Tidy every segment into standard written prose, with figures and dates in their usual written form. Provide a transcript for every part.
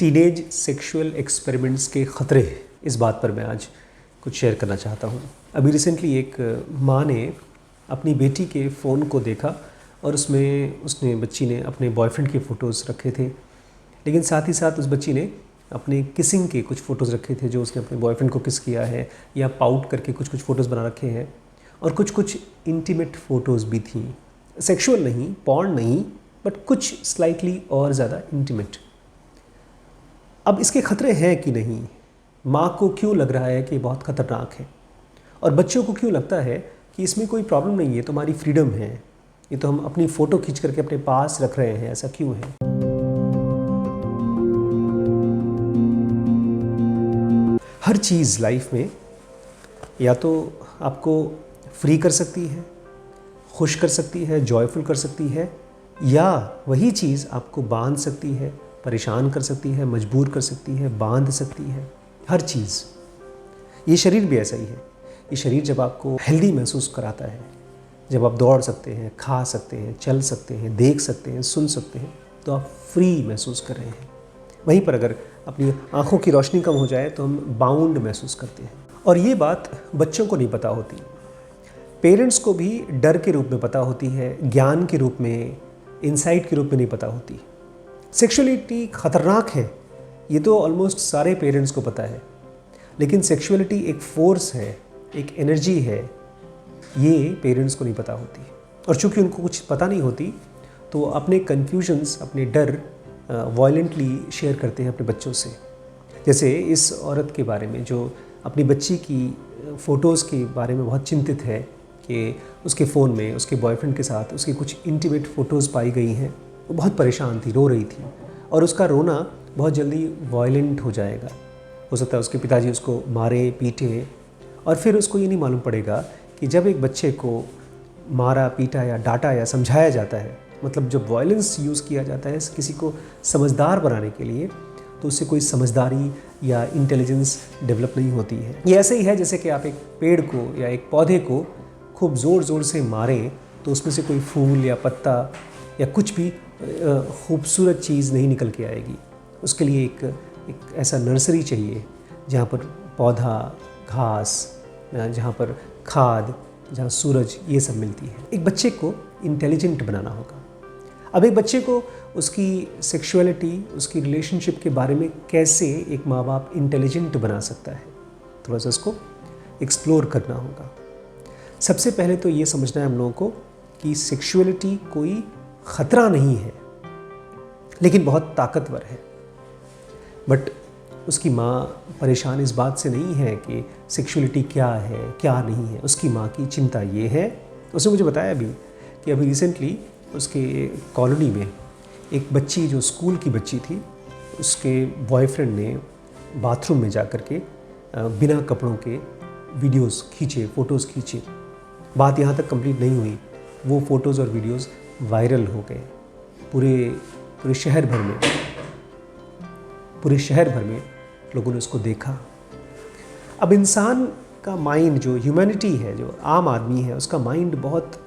Teenage sexual experiments के ख़तरे, इस बात पर मैं आज कुछ शेयर करना चाहता हूँ। अभी रिसेंटली एक माँ ने अपनी बेटी के फ़ोन को देखा और उसने बच्ची ने अपने बॉयफ्रेंड के फ़ोटोज़ रखे थे, लेकिन साथ ही साथ उस बच्ची ने अपने किसिंग के कुछ फ़ोटोज़ रखे थे जो उसने अपने बॉयफ्रेंड को किस किया है, या पाउट करके कुछ फ़ोटोज़ बना रखे हैं, और कुछ इंटीमेट फ़ोटोज़ भी थी। सेक्सुअल नहीं, पॉर्न नहीं, बट कुछ स्लाइटली और ज़्यादा इंटीमेट। अब इसके ख़तरे हैं कि नहीं? माँ को क्यों लग रहा है कि बहुत ख़तरनाक है, और बच्चों को क्यों लगता है कि इसमें कोई प्रॉब्लम नहीं है, तो हमारी फ्रीडम है, ये तो हम अपनी फ़ोटो खींच करके अपने पास रख रहे हैं, ऐसा क्यों है? हर चीज़ लाइफ में या तो आपको फ्री कर सकती है, खुश कर सकती है, जॉयफुल कर सकती है, या वही चीज़ आपको बांध सकती है, परेशान कर सकती है, मजबूर कर सकती है, बांध सकती है। हर चीज़। ये शरीर भी ऐसा ही है। ये शरीर जब आपको हेल्दी महसूस कराता है, जब आप दौड़ सकते हैं, खा सकते हैं, चल सकते हैं, देख सकते हैं, सुन सकते हैं, तो आप फ्री महसूस कर रहे हैं। वहीं पर अगर अपनी आँखों की रोशनी कम हो जाए तो हम बाउंड महसूस करते हैं। और ये बात बच्चों को नहीं पता होती, पेरेंट्स को भी डर के रूप में पता होती है, ज्ञान के रूप में, इंसाइट के रूप में नहीं पता होती। सेक्सुअलिटी ख़तरनाक है, ये तो ऑलमोस्ट सारे पेरेंट्स को पता है, लेकिन सेक्सुअलिटी एक फोर्स है, एक एनर्जी है, ये पेरेंट्स को नहीं पता होती। और चूँकि उनको कुछ पता नहीं होती तो अपने कन्फ्यूजन्स, अपने डर वायलेंटली शेयर करते हैं अपने बच्चों से। जैसे इस औरत के बारे में जो अपनी बच्ची की फ़ोटोज़ के बारे में बहुत चिंतित है कि उसके फ़ोन में उसके बॉयफ्रेंड के साथ उसकी कुछ इंटीमेट फ़ोटोज़ पाई गई हैं। वो बहुत परेशान थी, रो रही थी, और उसका रोना बहुत जल्दी वायलेंट हो जाएगा। हो सकता है उसके पिताजी उसको मारे, पीटे, और फिर उसको ये नहीं मालूम पड़ेगा कि जब एक बच्चे को मारा, पीटा या डांटा या समझाया जाता है, मतलब जब वायलेंस यूज़ किया जाता है किसी को समझदार बनाने के लिए, तो उससे कोई समझदारी या इंटेलिजेंस डेवलप नहीं होती है। ये ऐसे ही है जैसे कि आप एक पेड़ को या एक पौधे को खूब ज़ोर ज़ोर से मारें तो उसमें से कोई फूल या पत्ता या कुछ भी खूबसूरत चीज़ नहीं निकल के आएगी। उसके लिए एक ऐसा नर्सरी चाहिए जहाँ पर पौधा, घास, जहाँ पर खाद, जहाँ सूरज, ये सब मिलती है। एक बच्चे को इंटेलिजेंट बनाना होगा। अब एक बच्चे को उसकी सेक्सुअलिटी, उसकी रिलेशनशिप के बारे में कैसे एक माँ बाप इंटेलिजेंट बना सकता है, थोड़ा सा उसको एक्सप्लोर करना होगा। सबसे पहले तो ये समझना है हम लोगों को कि सेक्सुअलिटी कोई ख़तरा नहीं है, लेकिन बहुत ताकतवर है। बट उसकी माँ परेशान इस बात से नहीं है कि सेक्सुअलिटी क्या है, क्या नहीं है। उसकी माँ की चिंता ये है, उसने मुझे बताया भी कि अभी रिसेंटली उसके कॉलोनी में एक बच्ची, जो स्कूल की बच्ची थी, उसके बॉयफ्रेंड ने बाथरूम में जा कर के बिना कपड़ों के वीडियोस खींचे, फ़ोटोज़ खींचे। बात यहाँ तक कंप्लीट नहीं हुई, वो फ़ोटोज़ और वीडियोस वायरल हो गए पूरे शहर भर में लोगों ने उसको देखा। अब इंसान का माइंड, जो ह्यूमैनिटी है, जो आम आदमी है, उसका माइंड बहुत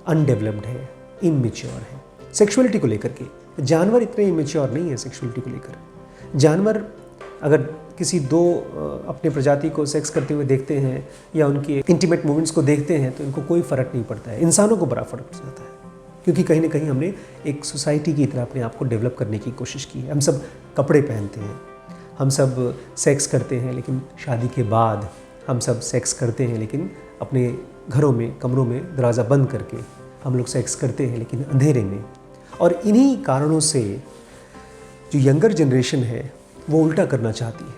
अनडेवलप्ड है, इमेच्योर है सेक्सुअलिटी को लेकर के। जानवर इतने इमेच्योर नहीं है सेक्सुअलिटी को लेकर। जानवर अगर किसी दो अपने प्रजाति को सेक्स करते हुए देखते हैं या उनके इंटीमेट मोमेंट्स को देखते हैं तो इनको कोई फ़र्क नहीं पड़ता है। इंसानों को बड़ा फ़र्क पड़ जाता है, क्योंकि कहीं ना कहीं हमने एक सोसाइटी की तरह अपने आप को डेवलप करने की कोशिश की है। हम सब कपड़े पहनते हैं, हम सब सेक्स करते हैं, लेकिन शादी के बाद हम सब सेक्स करते हैं, लेकिन अपने घरों में, कमरों में दरवाज़ा बंद करके हम लोग सेक्स करते हैं, लेकिन अंधेरे में। और इन्हीं कारणों से जो यंगर जनरेशन है वो उल्टा करना चाहती है।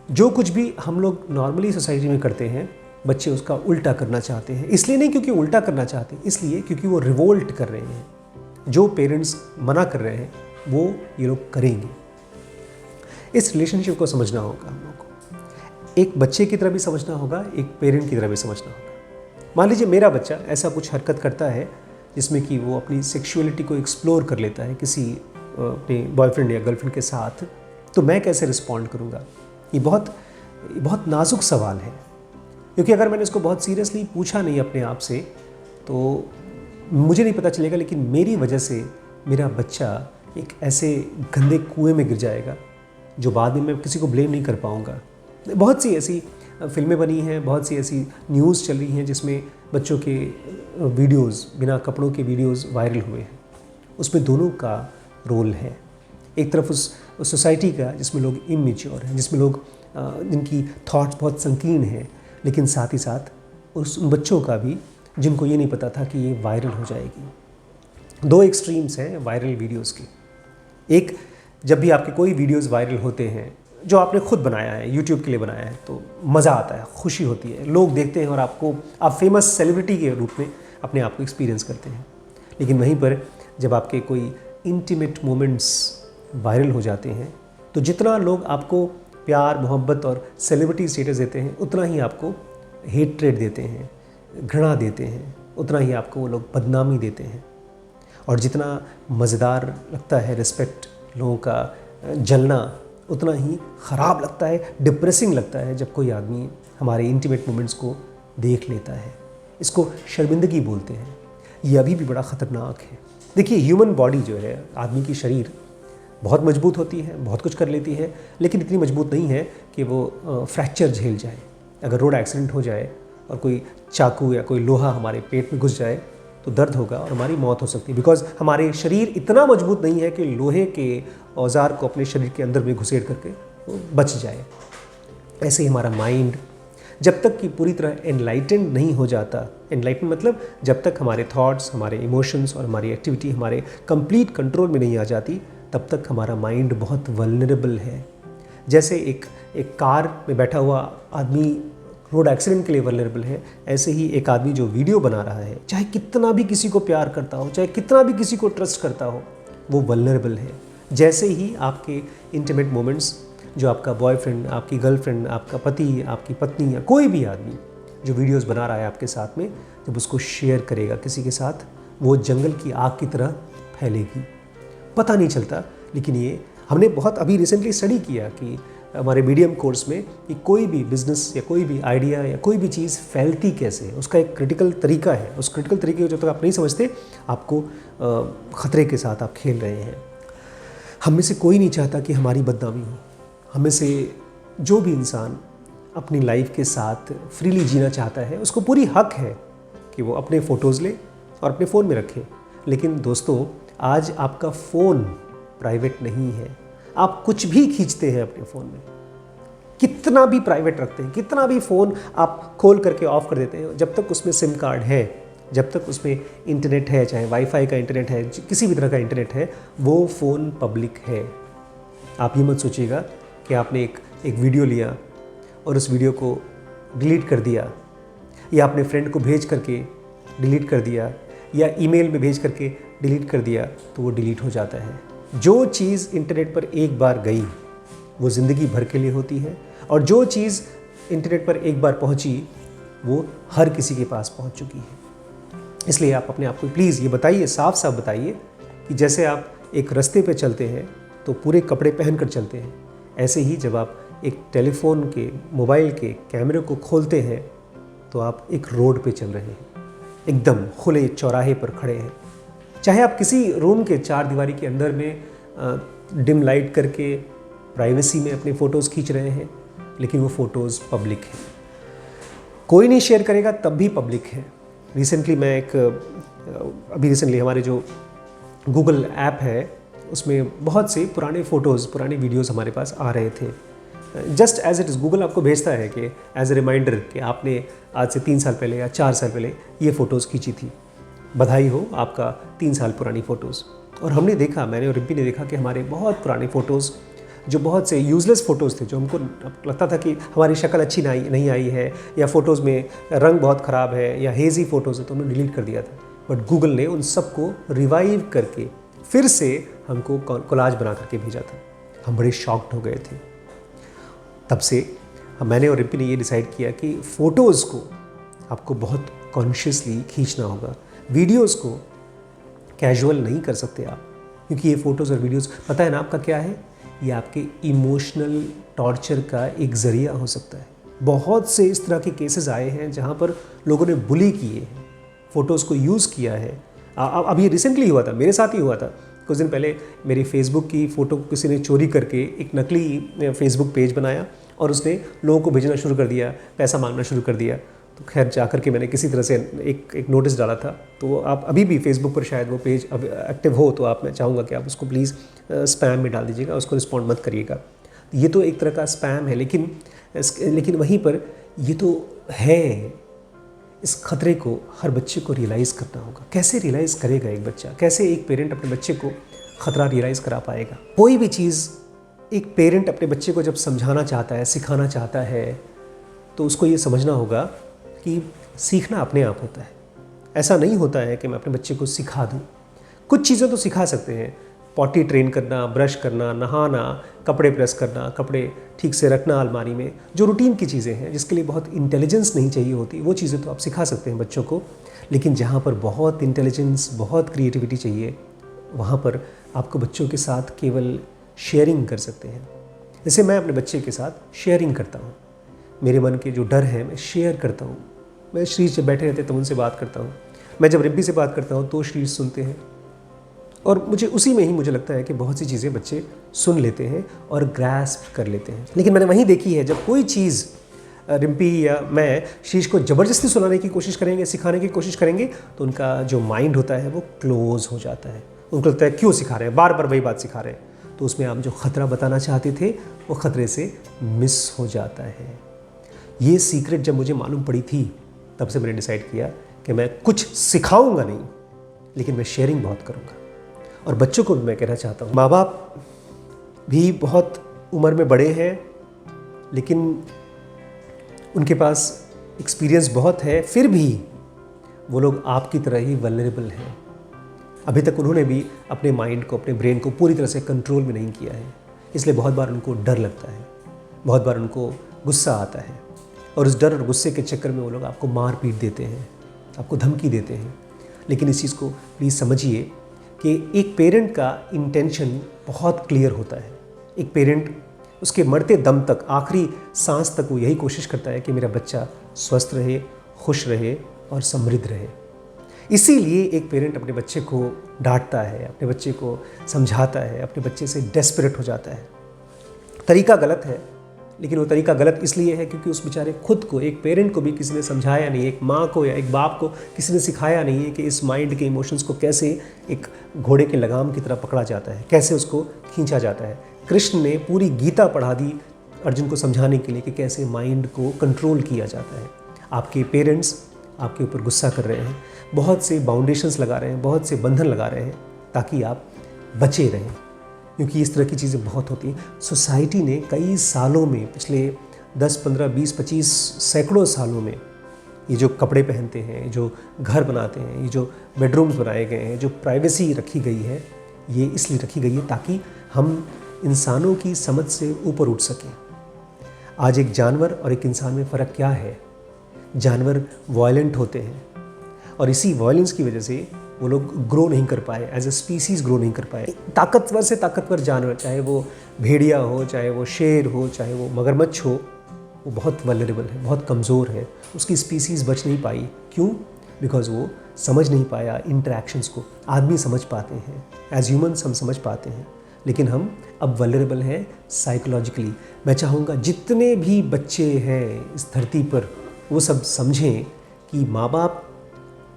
जो कुछ भी हम लोग नॉर्मली सोसाइटी में करते हैं, बच्चे उसका उल्टा करना चाहते हैं। इसलिए नहीं क्योंकि उल्टा करना चाहते हैं, इसलिए क्योंकि वो रिवोल्ट कर रहे हैं। जो पेरेंट्स मना कर रहे हैं वो ये लोग करेंगे। इस रिलेशनशिप को समझना होगा हम लोग को। एक बच्चे की तरह भी समझना होगा, एक पेरेंट की तरह भी समझना होगा। मान लीजिए मेरा बच्चा ऐसा कुछ हरकत करता है जिसमें कि वो अपनी सेक्सुअलिटी को एक्सप्लोर कर लेता है किसी अपने बॉयफ्रेंड या गर्लफ्रेंड के साथ, तो मैं कैसे रिस्पॉन्ड करूँगा? ये बहुत नाजुक सवाल है, क्योंकि अगर मैंने इसको बहुत सीरियसली पूछा नहीं अपने आप से तो मुझे नहीं पता चलेगा, लेकिन मेरी वजह से मेरा बच्चा एक ऐसे गंदे कुएं में गिर जाएगा जो बाद में मैं किसी को ब्लेम नहीं कर पाऊँगा। बहुत सी ऐसी फिल्में बनी हैं, बहुत सी ऐसी न्यूज़ चल रही हैं जिसमें बच्चों के वीडियोज़, बिना कपड़ों के वीडियोज़ वायरल हुए हैं। उसमें दोनों का रोल है। एक तरफ उस सोसाइटी का जिसमें लोग इमेच्योर हैं, जिसमें लोग जिनकी थॉट्स बहुत संकीर्ण हैं, लेकिन साथ ही साथ उन बच्चों का भी जिनको ये नहीं पता था कि ये वायरल हो जाएगी। दो एक्सट्रीम्स हैं वायरल वीडियोज़ के। एक, जब भी आपके कोई वीडियोज़ वायरल होते हैं जो आपने खुद बनाया है, यूट्यूब के लिए बनाया है, तो मज़ा आता है, खुशी होती है, लोग देखते हैं और आप फेमस सेलिब्रिटी के रूप में अपने आप को एक्सपीरियंस करते हैं। लेकिन वहीं पर जब आपके कोई इंटीमेट मोमेंट्स वायरल हो जाते हैं तो जितना लोग आपको प्यार, मोहब्बत और सेलिब्रिटी स्टेटस देते हैं, उतना ही आपको हेट्रेड देते हैं, घृणा देते हैं, उतना ही आपको वो लोग बदनामी देते हैं। और जितना मज़ेदार लगता है रिस्पेक्ट, लोगों का जलना, उतना ही ख़राब लगता है, डिप्रेसिंग लगता है जब कोई आदमी हमारे इंटीमेट मोमेंट्स को देख लेता है। इसको शर्मिंदगी बोलते हैं। ये अभी भी बड़ा ख़तरनाक है। देखिए, ह्यूमन बॉडी जो है, आदमी की शरीर बहुत मजबूत होती है, बहुत कुछ कर लेती है, लेकिन इतनी मजबूत नहीं है कि वो फ्रैक्चर झेल जाए। अगर रोड एक्सीडेंट हो जाए और कोई चाकू या कोई लोहा हमारे पेट में घुस जाए तो दर्द होगा और हमारी मौत हो सकती है, बिकॉज हमारे शरीर इतना मजबूत नहीं है कि लोहे के औजार को अपने शरीर के अंदर में घुसेड़ करके वो बच जाए। ऐसे ही हमारा माइंड जब तक कि पूरी तरह एनलाइटेंड नहीं हो जाता, एनलाइटेंड मतलब जब तक हमारे थॉट्स, हमारे इमोशंस और हमारी एक्टिविटी हमारे कंप्लीट कंट्रोल में नहीं आ जाती, तब तक हमारा माइंड बहुत वल्नरेबल है। जैसे एक कार में बैठा हुआ आदमी रोड एक्सीडेंट के लिए वल्नरेबल है, ऐसे ही एक आदमी जो वीडियो बना रहा है, चाहे कितना भी किसी को प्यार करता हो, चाहे कितना भी किसी को ट्रस्ट करता हो, वो वल्नरेबल है। जैसे ही आपके इंटीमेट मोमेंट्स, जो आपका बॉयफ्रेंड, आपकी गर्लफ्रेंड, आपका पति, आपकी पत्नी या कोई भी आदमी जो वीडियोस बना रहा है आपके साथ में, जब उसको शेयर करेगा किसी के साथ, वो जंगल की आग की तरह फैलेगी। पता नहीं चलता, लेकिन ये हमने बहुत अभी रिसेंटली स्टडी किया कि हमारे मीडियम कोर्स में कि कोई भी बिजनेस या कोई भी आइडिया या कोई भी चीज़ फैलती कैसे है, उसका एक क्रिटिकल तरीका है। उस क्रिटिकल तरीके को जब तक आप नहीं समझते, आपको ख़तरे के साथ आप खेल रहे हैं। हम में से कोई नहीं चाहता कि हमारी बदनामी हो। हम में से जो भी इंसान अपनी लाइफ के साथ फ्रीली जीना चाहता है, उसको पूरी हक है कि वो अपने फ़ोटोज़ ले और अपने फ़ोन में रखे। लेकिन दोस्तों, आज आपका फ़ोन प्राइवेट नहीं है। आप कुछ भी खींचते हैं अपने फ़ोन में, कितना भी प्राइवेट रखते हैं, कितना भी फ़ोन आप खोल करके ऑफ़ कर देते हैं, जब तक उसमें सिम कार्ड है, जब तक उसमें इंटरनेट है, चाहे वाईफाई का इंटरनेट है, किसी भी तरह का इंटरनेट है, वो फ़ोन पब्लिक है। आप ये मत सोचिएगा कि आपने एक वीडियो लिया और उस वीडियो को डिलीट कर दिया, या अपने फ्रेंड को भेज करके डिलीट कर दिया, या ईमेल में भेज करके डिलीट कर दिया, तो वो डिलीट हो जाता है। जो चीज़ इंटरनेट पर एक बार गई वो ज़िंदगी भर के लिए होती है, और जो चीज़ इंटरनेट पर एक बार पहुंची वो हर किसी के पास पहुंच चुकी है। इसलिए आप अपने आप को प्लीज़ ये बताइए, साफ साफ बताइए कि जैसे आप एक रास्ते पे चलते हैं तो पूरे कपड़े पहन कर चलते हैं, ऐसे ही जब आप एक टेलीफोन के, मोबाइल के कैमरे को खोलते हैं तो आप एक रोड पे चल रहे हैं, एकदम खुले चौराहे पर खड़े हैं। चाहे आप किसी रूम के चार दीवारी के अंदर में डिम लाइट करके प्राइवेसी में अपने फ़ोटोज़ खींच रहे हैं, लेकिन वो फ़ोटोज़ पब्लिक हैं। कोई नहीं शेयर करेगा तब भी पब्लिक है। रिसेंटली अभी रिसेंटली हमारे जो गूगल ऐप है, उसमें बहुत से पुराने फ़ोटोज़, पुराने वीडियोज़ हमारे पास आ रहे थे। Just as it is Google आपको भेजता है कि एज ए रिमाइंडर कि आपने आज से 3 साल पहले या 4 साल पहले ये फ़ोटोज़ खींची थी, बधाई हो आपका 3 साल पुरानी फ़ोटोज़। और हमने देखा, मैंने और रिम्पी ने देखा कि हमारे बहुत पुराने फ़ोटोज़, जो बहुत से यूज़लेस फ़ोटोज़ थे, जो हमको लगता था कि हमारी शक्ल अच्छी नहीं आई है, या फ़ोटोज़ में रंग बहुत ख़राब है, या हेज़ी फ़ोटोज़ है, तो हमने डिलीट कर दिया था। बट गूगल ने उन सबको रिवाइव करके फिर से हमको कोलाज बना करके भेजा था। हम बड़े शॉक्ड हो गए थे। तब से मैंने और रिम्पी ने ये डिसाइड किया कि फ़ोटोज़ को आपको बहुत कॉन्शियसली खींचना होगा। वीडियोज़ को कैजुअल नहीं कर सकते आप, क्योंकि ये फ़ोटोज़ और वीडियोज़, पता है ना आपका क्या है, ये आपके इमोशनल टॉर्चर का एक ज़रिया हो सकता है। बहुत से इस तरह के केसेस आए हैं जहाँ पर लोगों ने बुली किए हैं, फ़ोटोज़ को यूज़ किया है। अब ये रिसेंटली हुआ था, मेरे साथ ही हुआ था। कुछ दिन पहले मेरी फेसबुक की फ़ोटो को किसी ने चोरी करके एक नकली फेसबुक पेज बनाया और उसने लोगों को भेजना शुरू कर दिया, पैसा मांगना शुरू कर दिया। तो खैर जा कर के मैंने किसी तरह से एक नोटिस डाला था। तो आप अभी भी फेसबुक पर शायद वो पेज अब एक्टिव हो, तो मैं चाहूँगा कि आप उसको प्लीज़ स्पैम में डाल दीजिएगा, उसको रिस्पॉन्ड मत करिएगा। ये तो एक तरह का स्पैम है, लेकिन वहीं पर ये तो है, इस खतरे को हर बच्चे को रियलाइज़ करना होगा। कैसे रियलाइज़ करेगा एक बच्चा? कैसे एक पेरेंट अपने बच्चे को खतरा रियलाइज़ करा पाएगा? कोई भी चीज़ एक पेरेंट अपने बच्चे को जब समझाना चाहता है, सिखाना चाहता है, तो उसको ये समझना होगा कि सीखना अपने आप होता है। ऐसा नहीं होता है कि मैं अपने बच्चे को सिखा दूँ। कुछ चीज़ें तो सिखा सकते हैं, पॉटी ट्रेन करना, ब्रश करना, नहाना, कपड़े प्रेस करना, कपड़े ठीक से रखना अलमारी में, जो रूटीन की चीज़ें हैं जिसके लिए बहुत इंटेलिजेंस नहीं चाहिए होती, वो चीज़ें तो आप सिखा सकते हैं बच्चों को। लेकिन जहाँ पर बहुत इंटेलिजेंस, बहुत क्रिएटिविटी चाहिए, वहाँ पर आपको बच्चों के साथ केवल शेयरिंग कर सकते हैं। जैसे मैं अपने बच्चे के साथ शेयरिंग करता हूँ, मेरे मन के जो डर है मैं शेयर करता हूँ। मैं श्रीज जब बैठे रहते हैं तो उनसे बात करता हूँ, मैं जब रिब्बी से बात करता हूँ तो श्रीज सुनते हैं, और उसी में ही मुझे लगता है कि बहुत सी चीज़ें बच्चे सुन लेते हैं और ग्रैस्प कर लेते हैं। लेकिन मैंने वहीं देखी है, जब कोई चीज़ रिम्पी या मैं शीश को ज़बरदस्ती सुनाने की कोशिश करेंगे, सिखाने की कोशिश करेंगे, तो उनका जो माइंड होता है वो क्लोज़ हो जाता है। उनको लगता है क्यों सिखा रहे हैं, बार बार वही बात सिखा रहे हैं। तो उसमें आप जो ख़तरा बताना चाहते थे वो ख़तरे से मिस हो जाता है। ये सीक्रेट जब मुझे मालूम पड़ी थी, तब से मैंने डिसाइड किया कि मैं कुछ सिखाऊंगा नहीं, लेकिन मैं शेयरिंग बहुत करूँगा। और बच्चों को भी मैं कहना चाहता हूँ, माँ बाप भी बहुत उम्र में बड़े हैं, लेकिन उनके पास एक्सपीरियंस बहुत है, फिर भी वो लोग आपकी तरह ही वल्नरेबल हैं। अभी तक उन्होंने भी अपने माइंड को, अपने ब्रेन को पूरी तरह से कंट्रोल में नहीं किया है। इसलिए बहुत बार उनको डर लगता है, बहुत बार उनको गुस्सा आता है, और उस डर और गुस्से के चक्कर में वो लोग आपको मार पीट देते हैं, आपको धमकी देते हैं। लेकिन इस चीज़ को प्लीज़ समझिए कि एक पेरेंट का इंटेंशन बहुत क्लियर होता है। एक पेरेंट उसके मरते दम तक, आखिरी सांस तक वो यही कोशिश करता है कि मेरा बच्चा स्वस्थ रहे, खुश रहे और समृद्ध रहे। इसीलिए एक पेरेंट अपने बच्चे को डांटता है, अपने बच्चे को समझाता है, अपने बच्चे से डेस्परेट हो जाता है। तरीका गलत है, लेकिन वो तरीका गलत इसलिए है क्योंकि उस बेचारे खुद को, एक पेरेंट को भी किसी ने समझाया नहीं, एक माँ को या एक बाप को किसी ने सिखाया नहीं है कि इस माइंड के इमोशंस को कैसे एक घोड़े के लगाम की तरह पकड़ा जाता है, कैसे उसको खींचा जाता है। कृष्ण ने पूरी गीता पढ़ा दी अर्जुन को समझाने के लिए कि कैसे माइंड को कंट्रोल किया जाता है। आपके पेरेंट्स आपके ऊपर गुस्सा कर रहे हैं, बहुत से बाउंडेशंस लगा रहे हैं, बहुत से बंधन लगा रहे हैं ताकि आप बचे रहें, क्योंकि इस तरह की चीज़ें बहुत होती हैं। सोसाइटी ने कई सालों में, पिछले 10, 15, 20, 25 सैकड़ों सालों में, ये जो कपड़े पहनते हैं, जो घर बनाते हैं, ये जो बेडरूम्स बनाए गए हैं, जो प्राइवेसी रखी गई है, ये इसलिए रखी गई है ताकि हम इंसानों की समझ से ऊपर उठ सकें। आज एक जानवर और एक इंसान में फ़र्क क्या है? जानवर वायलेंट होते हैं और इसी वायलेंस की वजह से वो लोग ग्रो नहीं कर पाए, एज ए स्पीसीज़ ग्रो नहीं कर पाए। ताकतवर से ताकतवर जानवर, चाहे वो भेड़िया हो, चाहे वो शेर हो, चाहे वो मगरमच्छ हो, वो बहुत वल्नरेबल है, बहुत कमज़ोर है। उसकी स्पीसीज़ बच नहीं पाई। क्यों? बिकॉज़ वो समझ नहीं पाया इंटरेक्शंस को। आदमी समझ पाते हैं, एज ह्यूमन्स हम समझ पाते हैं, लेकिन हम अब वल्नरेबल हैं साइकोलॉजिकली। मैं चाहूँगा जितने भी बच्चे हैं इस धरती पर, वो सब समझें कि माँ बाप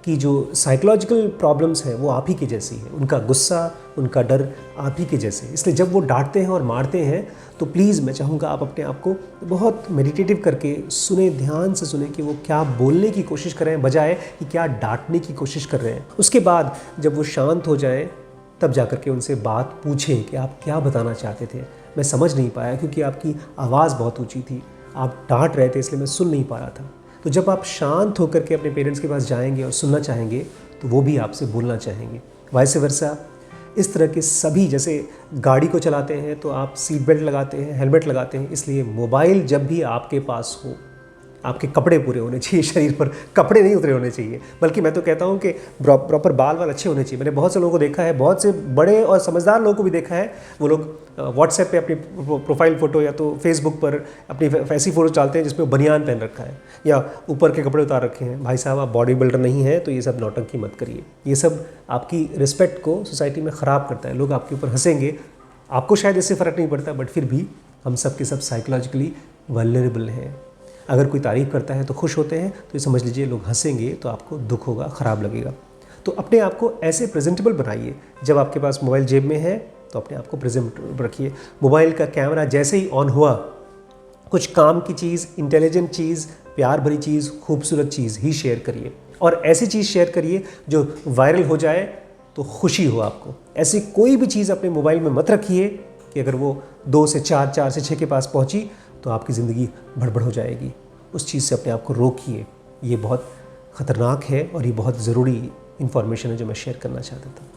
की जो साइकोलॉजिकल प्रॉब्लम्स हैं वो आप ही के जैसी है, उनका गुस्सा, उनका डर आप ही के जैसे। इसलिए जब वो डांटते हैं और मारते हैं तो प्लीज़ मैं चाहूँगा आप अपने आप को बहुत मेडिटेटिव करके सुने, ध्यान से सुने कि वो क्या बोलने की कोशिश कर रहे हैं बजाय कि क्या डांटने की कोशिश कर रहे हैं। उसके बाद जब वो शांत हो जाए तब जा कर के उनसे बात पूछें कि आप क्या बताना चाहते थे। मैं समझ नहीं पाया क्योंकि आपकी आवाज़ बहुत ऊँची थी, आप डांट रहे थे, इसलिए मैं सुन नहीं पा रहा था। तो जब आप शांत होकर के अपने पेरेंट्स के पास जाएंगे और सुनना चाहेंगे तो वो भी आपसे बोलना चाहेंगे। वाइस वर्सा इस तरह के सभी, जैसे गाड़ी को चलाते हैं तो आप सीट बेल्ट लगाते हैं, हेलमेट लगाते हैं, इसलिए मोबाइल जब भी आपके पास हो आपके कपड़े पूरे होने चाहिए, शरीर पर कपड़े नहीं उतरे होने चाहिए, बल्कि मैं तो कहता हूँ कि प्रॉपर बाल वाल अच्छे होने चाहिए। मैंने बहुत से लोगों को देखा है, बहुत से बड़े और समझदार लोगों को भी देखा है, वो लोग व्हाट्सएप पे अपनी प्रोफाइल फ़ोटो या तो फेसबुक पर अपनी ऐसी फ़ोटो डालते हैं जिसमें बनियान पहन रखा है या ऊपर के कपड़े उतार रखे हैं। भाई साहब, आप बॉडी बिल्डर नहीं है तो ये सब नौटंकी मत करिए। ये सब आपकी रिस्पेक्ट को सोसाइटी में ख़राब करता है। लोग आपके ऊपर हंसेंगे, आपको शायद इससे फ़र्क नहीं पड़ता, बट फिर भी हम सब के सब साइकोलॉजिकली वल्नरेबल हैं। अगर कोई तारीफ़ करता है तो खुश होते हैं, तो ये समझ लीजिए लोग हंसेंगे तो आपको दुख होगा, ख़राब लगेगा। तो अपने आप को ऐसे प्रेजेंटेबल बनाइए। जब आपके पास मोबाइल जेब में है तो अपने आप को प्रेजेंटेबल रखिए। मोबाइल का कैमरा जैसे ही ऑन हुआ, कुछ काम की चीज़, इंटेलिजेंट चीज़, प्यार भरी चीज़, खूबसूरत चीज़ ही शेयर करिए, और ऐसी चीज़ शेयर करिए जो वायरल हो जाए तो खुशी हो आपको। ऐसी कोई भी चीज़ अपने मोबाइल में मत रखिए कि अगर वो 2 से 4, 4 से 6 के पास पहुंची तो आपकी ज़िंदगी भड़बड़ हो जाएगी। उस चीज़ से अपने आप को रोकिए। ये बहुत ख़तरनाक है और ये बहुत ज़रूरी इन्फॉर्मेशन है जो मैं शेयर करना चाहता था।